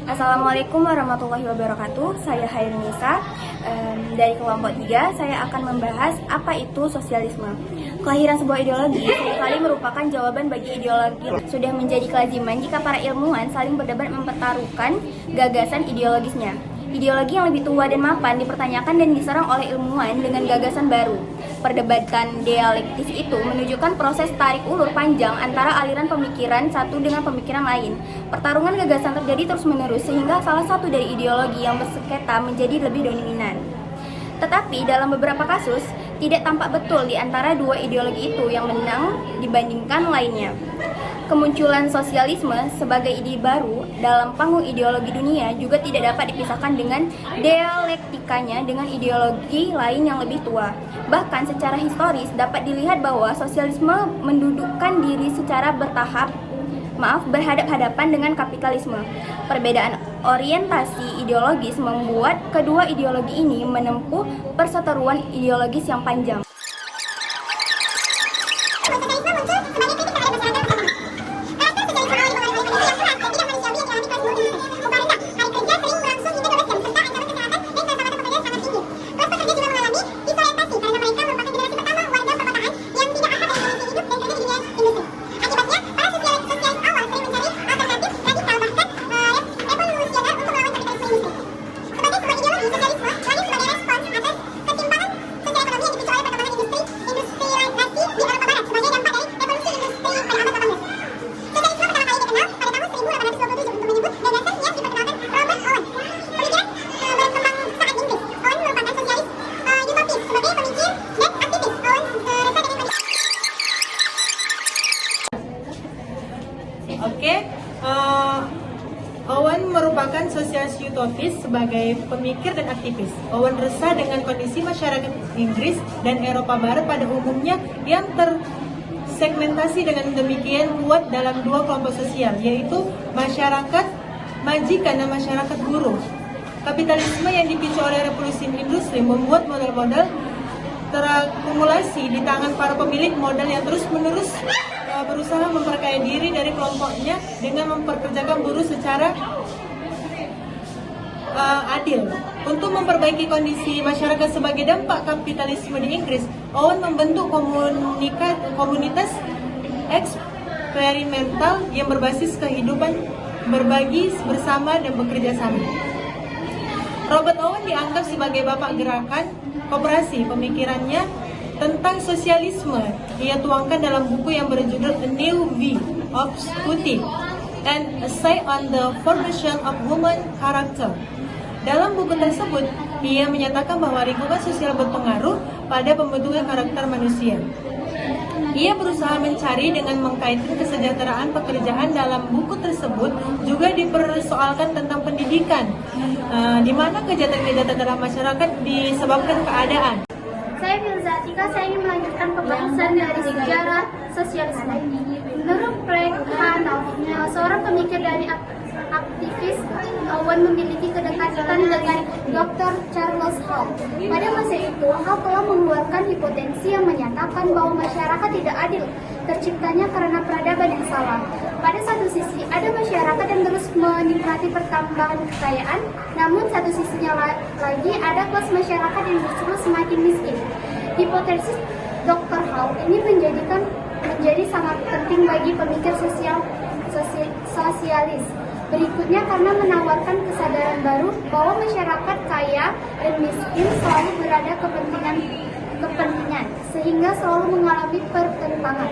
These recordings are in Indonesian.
Assalamualaikum warahmatullahi wabarakatuh. Saya Hairul Nisa dari kelompok 3. Saya akan membahas apa itu sosialisme. Kelahiran sebuah ideologi seringkali merupakan jawaban bagi ideologi. Sudah menjadi kelaziman jika para ilmuwan saling berdebat mempertaruhkan gagasan ideologisnya. Ideologi yang lebih tua dan mapan dipertanyakan dan diserang oleh ilmuwan dengan gagasan baru. Perdebatan dialektis itu menunjukkan proses tarik ulur panjang antara aliran pemikiran satu dengan pemikiran lain. Pertarungan gagasan terjadi terus-menerus sehingga salah satu dari ideologi yang bersengketa menjadi lebih dominan. Tetapi dalam beberapa kasus, tidak tampak betul di antara dua ideologi itu yang menang dibandingkan lainnya. Kemunculan sosialisme sebagai ide baru dalam panggung ideologi dunia juga tidak dapat dipisahkan dengan dialektikanya dengan ideologi lain yang lebih tua. Bahkan secara historis dapat dilihat bahwa sosialisme mendudukkan diri secara berhadap-hadapan dengan kapitalisme. Perbedaan orientasi ideologis membuat kedua ideologi ini menempuh perseteruan ideologis yang panjang. Owen merupakan sosialis utopis sebagai pemikir dan aktivis. Owen resah dengan kondisi masyarakat Inggris dan Eropa Barat pada umumnya yang tersegmentasi dengan demikian kuat dalam dua kelompok sosial, yaitu masyarakat majikan dan masyarakat buruh. Kapitalisme yang dipicu oleh revolusi industri membuat modal-modal terakumulasi di tangan para pemilik modal yang terus-menerus berusaha memperkaya diri dari kelompoknya dengan memperkerjakan buruh secara adil. Untuk memperbaiki kondisi masyarakat sebagai dampak kapitalisme di Inggris, Owen membentuk komunitas eksperimental yang berbasis kehidupan berbagi bersama dan bekerja sama. Robert Owen dianggap sebagai bapak gerakan koperasi. Pemikirannya tentang sosialisme ia tuangkan dalam buku yang berjudul A New View of Scotty and Essay on the Formation of Human Character. Dalam buku tersebut, ia menyatakan bahwa lingkungan sosial berpengaruh pada pembentukan karakter manusia. Ia berusaha mencari dengan mengkaitkan kesejahteraan pekerjaan. Dalam buku tersebut juga dipersoalkan tentang pendidikan, di mana kejahatan-kejahatan dalam masyarakat disebabkan keadaan. Saya Filzatika, saya ingin melanjutkan pembahasan dari sejarah sosialisme. Menurut Plekhanov, seorang pemikir dari aktivis, Owen memiliki kedekatan dengan Dr. Charles Hall. Pada masa itu, Hall telah mengeluarkan hipotesis yang menyatakan bahwa masyarakat tidak adil terciptanya karena peradaban yang salah. Pada satu sisi, ada masyarakat yang terus menikmati pertambahan kekayaan, namun satu sisinya lagi ada kelas masyarakat yang justru semakin miskin. Hipotesis Dr. Hall ini menjadi sangat penting bagi pemikir sosialis berikutnya karena menawarkan kesadaran baru bahwa masyarakat kaya dan miskin selalu berada kepentingan sehingga selalu mengalami pertentangan.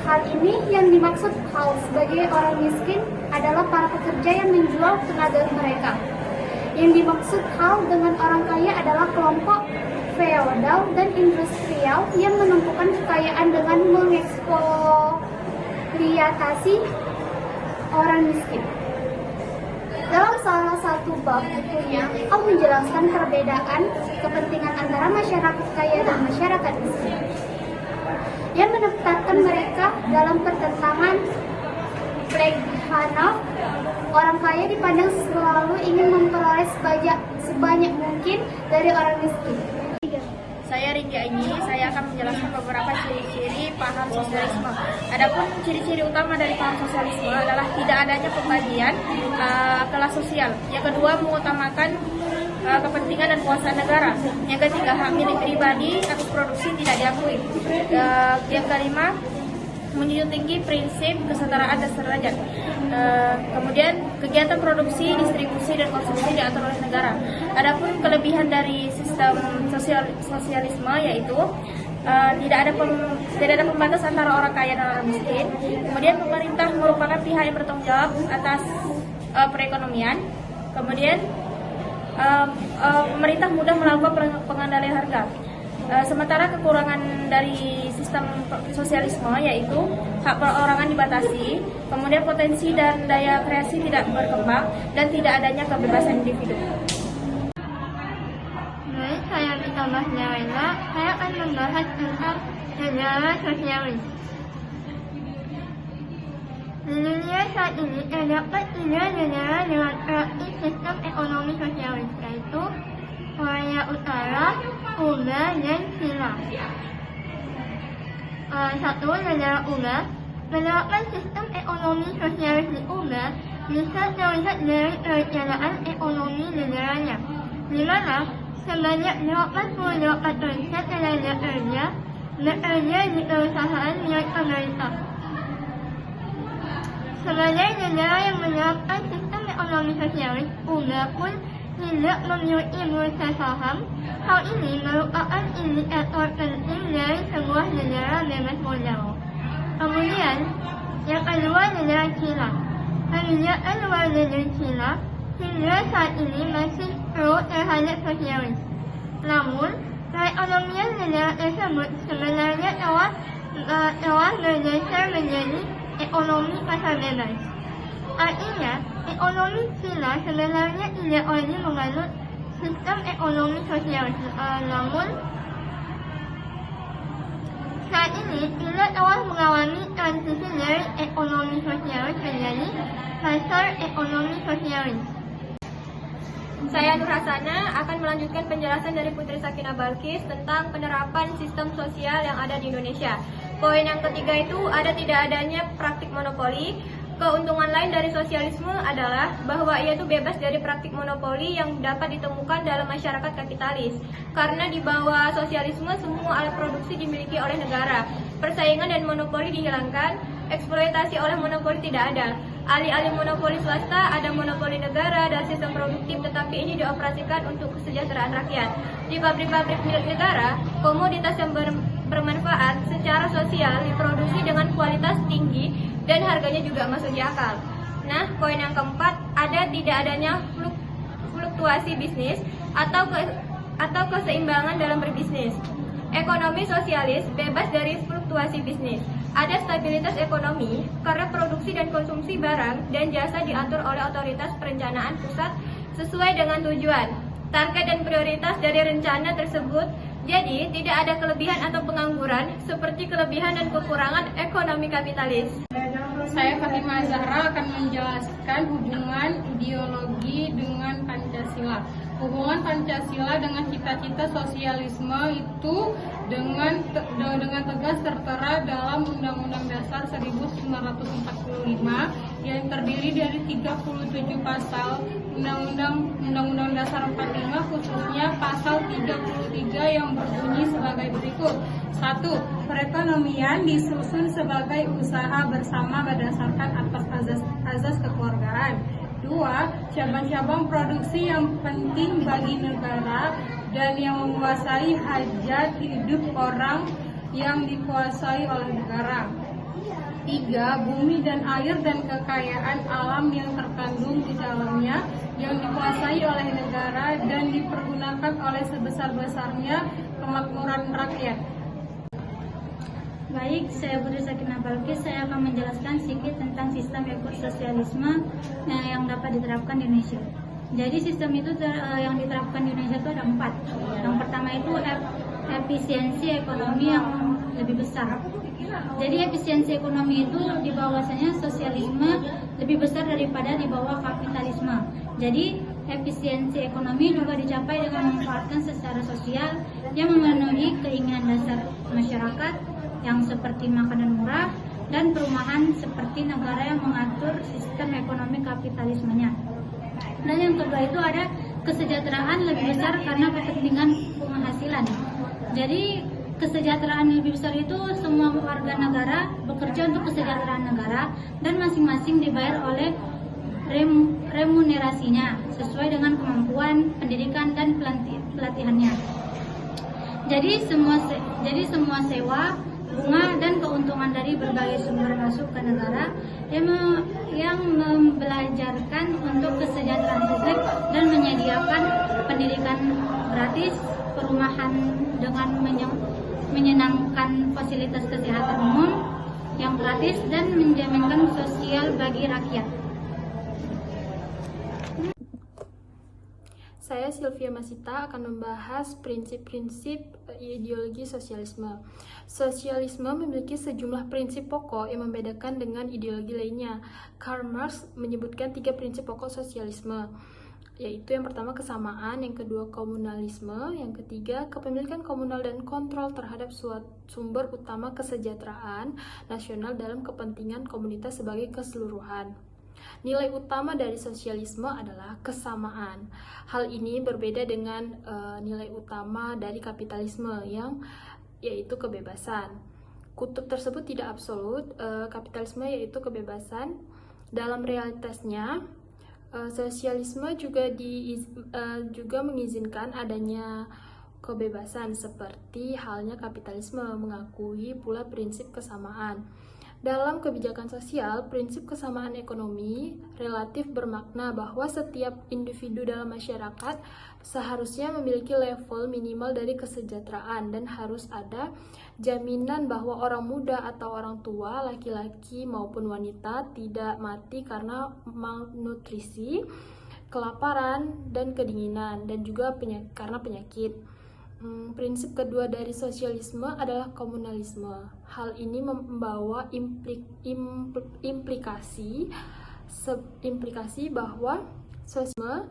Hal ini yang dimaksud Hall sebagai orang miskin adalah para pekerja yang menjual tenaga mereka. Yang dimaksud Hall dengan orang kaya adalah kelompok feodal dan industrial yang menumpukan kekayaan dengan mengeksploitasi orang miskin. Dalam salah satu bab bukunya, Hall menjelaskan perbedaan kepentingan antara masyarakat kaya dan masyarakat miskin yang menempatkan mereka dalam pertentangan. Plekhanov, orang kaya dipandang selalu ingin memperoleh sebanyak mungkin dari orang miskin. Saya Rindy Aini, saya akan menjelaskan beberapa ciri-ciri paham sosialisme. Adapun ciri-ciri utama dari paham sosialisme adalah tidak adanya pembagian kelas sosial. Yang kedua, mengutamakan kepentingan dan kekuasaan negara. Yang ketiga, hak milik pribadi atas produksi tidak diakui. Yang kelima, menjunjung tinggi prinsip kesetaraan dan sederajat. Kemudian kegiatan produksi, distribusi, dan konsumsi diatur oleh negara. Adapun kelebihan dari sistem sosialisme yaitu tidak ada pembatas antara orang kaya dan orang miskin. Kemudian pemerintah merupakan pihak yang bertanggung jawab atas perekonomian. Kemudian pemerintah mudah melakukan pengendalian harga. Sementara kekurangan dari sistem sosialisme yaitu hak perorangan dibatasi, kemudian potensi dan daya kreasi tidak berkembang, dan tidak adanya kebebasan individu. Baik, saya Bitambah Laila. Saya akan membahas tentang negara sosialis. Di dunia saat ini terdapat 3 negara dengan praktik sistem ekonomi sosialis, yaitu Korea Utara, Kuba, dan China. Satu, negara Kuba. Menerapkan sistem ekonomi sosialis di Kuba bisa terlihat dari perencanaan ekonomi negaranya, di mana sebanyak 88% tenaga kerja bekerja di perusahaan milik pemerintah. Sebagai negara yang menerapkan sistem ekonomi sosialis, Kuba pun tidak memiliki bursa saham. Hal ini merupakan indikator penting dari sebuah negara bebas modal. Kemudian, yang kedua, negara China. Kebijakan luar negeri China hingga saat ini masih pro terhadap sosialis. Namun, perekonomian negara tersebut sebenarnya telah bergeser menjadi ekonomi pasar bebas. Artinya, ekonomi China sebenarnya tidak lagi menganut sistem ekonomi sosialis. Namun, saat ini China telah mengalami transisi dari ekonomi sosialis menjadi pasar ekonomi sosialis. Saya Nur Hasana akan melanjutkan penjelasan dari Putri Sakinah Balkis tentang penerapan sistem sosial yang ada di Indonesia. Poin yang ketiga itu ada tidak adanya praktik monopoli. Keuntungan lain dari sosialisme adalah bahwa ia itu bebas dari praktik monopoli yang dapat ditemukan dalam masyarakat kapitalis. Karena di bawah sosialisme semua alat produksi dimiliki oleh negara. Persaingan dan monopoli dihilangkan, eksploitasi oleh monopoli tidak ada. Alih-alih monopoli swasta, ada monopoli negara dan sistem produktif, tetapi ini dioperasikan untuk kesejahteraan rakyat. Di pabrik-pabrik milik negara, komoditas yang bermanfaat secara sosial diproduksi dengan kualitas tinggi dan harganya juga masuk di akal. Nah, poin yang keempat, ada tidak adanya fluktuasi bisnis atau keseimbangan dalam berbisnis. Ekonomi sosialis bebas dari fluktuasi bisnis. Ada stabilitas ekonomi karena produksi dan konsumsi barang dan jasa diatur oleh otoritas perencanaan pusat sesuai dengan tujuan, target dan prioritas dari rencana tersebut. Jadi, tidak ada kelebihan atau pengangguran seperti kelebihan dan kekurangan ekonomi kapitalis. Saya Fatimah Zahra akan menjelaskan hubungan ideologi dengan Pancasila. Hubungan Pancasila dengan cita-cita sosialisme itu dengan tegas tertera dalam Undang-Undang Dasar 1945 yang terdiri dari 37 pasal. Undang-Undang Dasar 45 khususnya pasal 33 yang berbunyi sebagai berikut. 1. Perekonomian disusun sebagai usaha bersama berdasarkan azas kekeluargaan. 2. Cabang-cabang produksi yang penting bagi negara dan yang menguasai hajat hidup orang yang dikuasai oleh negara. 3. Bumi dan air dan kekayaan alam yang terkandung di dalamnya yang dikuasai oleh negara dan dipergunakan oleh sebesar-besarnya kemakmuran rakyat. Baik, saya Putri Sakinah Balkis. Saya akan menjelaskan sedikit tentang sistem ekososialisme yang dapat diterapkan di Indonesia. Jadi sistem itu yang diterapkan di Indonesia itu ada 4. Yang pertama itu efisiensi ekonomi yang lebih besar. Jadi efisiensi ekonomi itu di bawahnya sosialisme lebih besar daripada di bawah kapitalisme. Jadi efisiensi ekonomi juga dicapai dengan memanfaatkan secara sosial yang memenuhi keinginan dasar masyarakat yang seperti makanan murah dan perumahan seperti negara yang mengatur sistem ekonomi kapitalismenya. Dan yang kedua itu ada kesejahteraan lebih besar karena kepentingan penghasilan. Jadi kesejahteraan lebih besar itu semua warga negara bekerja untuk kesejahteraan negara dan masing-masing dibayar oleh remunerasinya sesuai dengan kemampuan, pendidikan dan pelatihannya. Jadi semua sewa, bunga dan keuntungan dari berbagai sumber masuk ke negara yang membelajarkan untuk kesejahteraan publik dan menyediakan pendidikan gratis, perumahan dengan menyenangkan fasilitas kesehatan umum yang gratis dan menjaminkan sosial bagi rakyat. Saya Sylvia Masita akan membahas prinsip-prinsip ideologi sosialisme. Sosialisme memiliki sejumlah prinsip pokok yang membedakan dengan ideologi lainnya. Karl Marx menyebutkan 3 prinsip pokok sosialisme, yaitu yang pertama kesamaan, yang kedua komunalisme, yang ketiga kepemilikan komunal dan kontrol terhadap sumber utama kesejahteraan nasional dalam kepentingan komunitas sebagai keseluruhan. Nilai utama dari sosialisme adalah kesamaan. Hal ini berbeda dengan nilai utama dari kapitalisme yaitu kebebasan. Kutub tersebut tidak absolut. Kapitalisme yaitu kebebasan. Dalam realitasnya, sosialisme juga mengizinkan adanya kebebasan seperti halnya kapitalisme mengakui pula prinsip kesamaan. Dalam kebijakan sosial, prinsip kesamaan ekonomi relatif bermakna bahwa setiap individu dalam masyarakat seharusnya memiliki level minimal dari kesejahteraan dan harus ada jaminan bahwa orang muda atau orang tua, laki-laki maupun wanita tidak mati karena malnutrisi, kelaparan, dan kedinginan, dan juga karena penyakit. Prinsip kedua dari sosialisme adalah komunalisme. Hal ini membawa implikasi bahwa sosialisme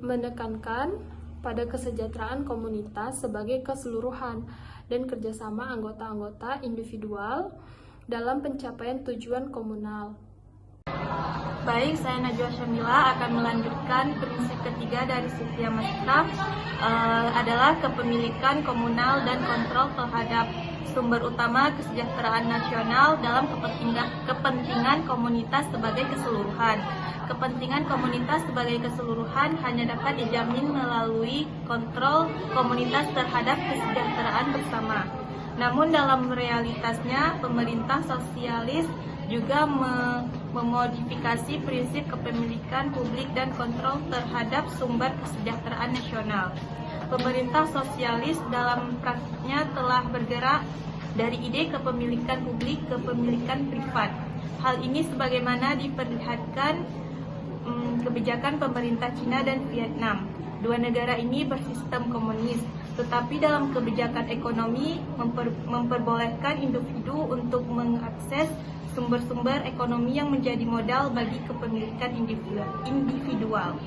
menekankan pada kesejahteraan komunitas sebagai keseluruhan dan kerjasama anggota-anggota individual dalam pencapaian tujuan komunal. Baik, saya Najwa Syamila akan melanjutkan prinsip ketiga dari Sylvia Masita adalah kepemilikan komunal dan kontrol terhadap sumber utama kesejahteraan nasional dalam kepentingan komunitas sebagai keseluruhan. Kepentingan komunitas sebagai keseluruhan hanya dapat dijamin melalui kontrol komunitas terhadap kesejahteraan bersama. Namun dalam realitasnya, pemerintah sosialis juga memodifikasi prinsip kepemilikan publik dan kontrol terhadap sumber kesejahteraan nasional. Pemerintah sosialis dalam praktiknya telah bergerak dari ide kepemilikan publik ke kepemilikan privat. Hal ini sebagaimana diperlihatkan kebijakan pemerintah Cina dan Vietnam. Dua negara ini bersistem komunis, tetapi dalam kebijakan ekonomi memperbolehkan individu untuk mengakses sumber-sumber ekonomi yang menjadi modal bagi kepemilikan individual.